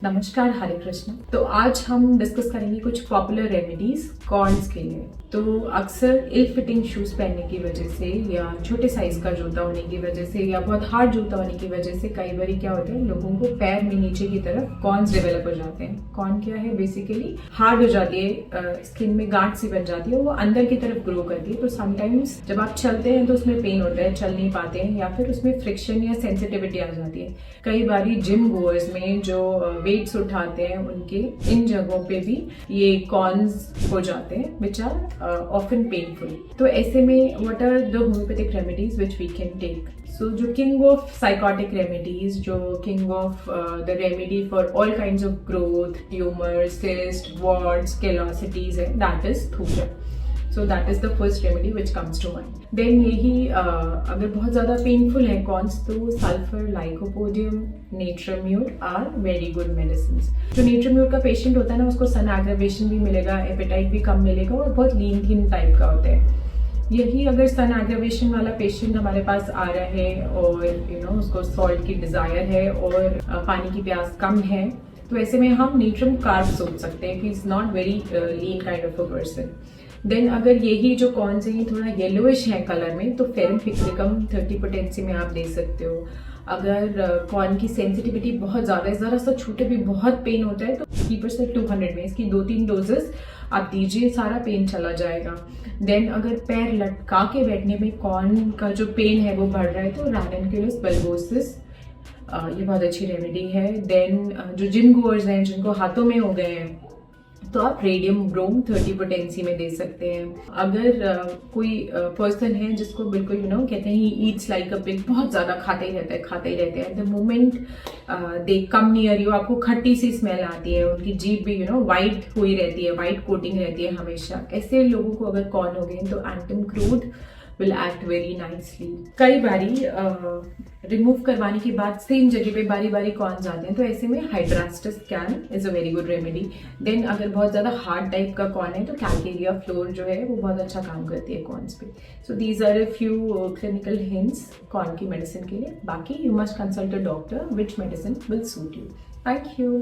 नमस्कार, हरे कृष्ण। तो आज हम डिस्कस करेंगे कुछ पॉपुलर रेमेडीज कॉर्न्स के लिए। तो अक्सर इल फिटिंग शूज पहनने की वजह से या छोटे साइज का जूता होने की वजह से या बहुत हार्ड जूता होने की वजह से कई बार क्या होता है, लोगों को पैर में नीचे की तरफ कॉर्न्स डेवलप हो जाते हैं। कॉर्न क्या है, बेसिकली हार्ड हो जाती है, स्किन में गांठ सी बन जाती है, वो अंदर की तरफ ग्रो करती है। तो समटाइम्स जब आप चलते हैं तो उसमें पेन होता है, चल नहीं पाते हैं, या फिर उसमें फ्रिक्शन या सेंसिटिविटी आ जाती है। कई बार जिम गोअर्स में जो वेट्स उठाते हैं उनके इन जगहों पे भी ये कॉर्न्स हो जाते हैं, विच आर ऑफन पेनफुल। तो ऐसे में what are the homoeopathic remedies which we can take. So जो किंग ऑफ साइकोटिक रेमेडीज, जो king of the remedy for all kinds of growth, tumour, cyst, warts, callosities है, that is thuja. So that is the first remedy which comes to mind. Then यही अगर बहुत ज़्यादा painful है corns, तो sulphur, lycopodium, natrum mur are very good medicine. जो natrum mur का patient होता है ना, उसको सन एग्रावेशन भी मिलेगा, एपेटाइट भी कम मिलेगा और बहुत लीन थीन टाइप का होता है। यही अगर सन एग्रावेशन वाला पेशेंट हमारे पास आ रहा है और उसको सॉल्ट की डिज़ायर है और पानी की प्यास कम है, तो ऐसे में हम नेट्रम कार्ब सोच सकते हैं कि is not very lean kind of a person. Then अगर यही जो कॉर्न्स हैं थोड़ा येलोइश है कलर में, तो फेरम पिक्रिकम 30 पोटेंसी में आप दे सकते हो। अगर कॉर्न की सेंसिटिविटी बहुत ज़्यादा है, ज़रा सा छूटे भी बहुत पेन होता है, तो 3% 200 में इसकी 2-3 डोजेस आप दीजिए, सारा पेन चला जाएगा। देन अगर पैर लटका के बैठने में कॉर्न का जो पेन है वो बढ़ रहा है, तो रैनकुलस बल्बोसिस ये बहुत अच्छी रेमेडी है। देन जो जिम गोअर्स हैं जिनको हाथों में हो गए हैं, तो आप रेडियम ब्रोम 30 पोटेंसी में दे सकते हैं। अगर कोई पर्सन है जिसको बिल्कुल कहते हैं he eats like a pig, बहुत ज़्यादा खाते ही रहते हैं, the moment they come near you, आपको खट्टी सी स्मेल आती है, उनकी जीभ भी वाइट हुई रहती है, वाइट कोटिंग रहती है हमेशा। ऐसे लोगों को अगर कॉर्न हो गए तो एंटम crude will act very nicely। कई बारी रिमूव करवाने के बाद सेम जगह पे बारी बारी कॉर्न्स आते हैं, तो ऐसे में hydrastis can is a very good remedy. Then अगर बहुत ज़्यादा हार्ड टाइप का कॉर्न है तो कैल्केरिया फ्लोर जो है वो बहुत अच्छा काम करती है कॉर्न्स पे। So these are a few clinical hints corn की मेडिसिन के लिए। बाकी you must consult a doctor which medicine will suit you. Thank you.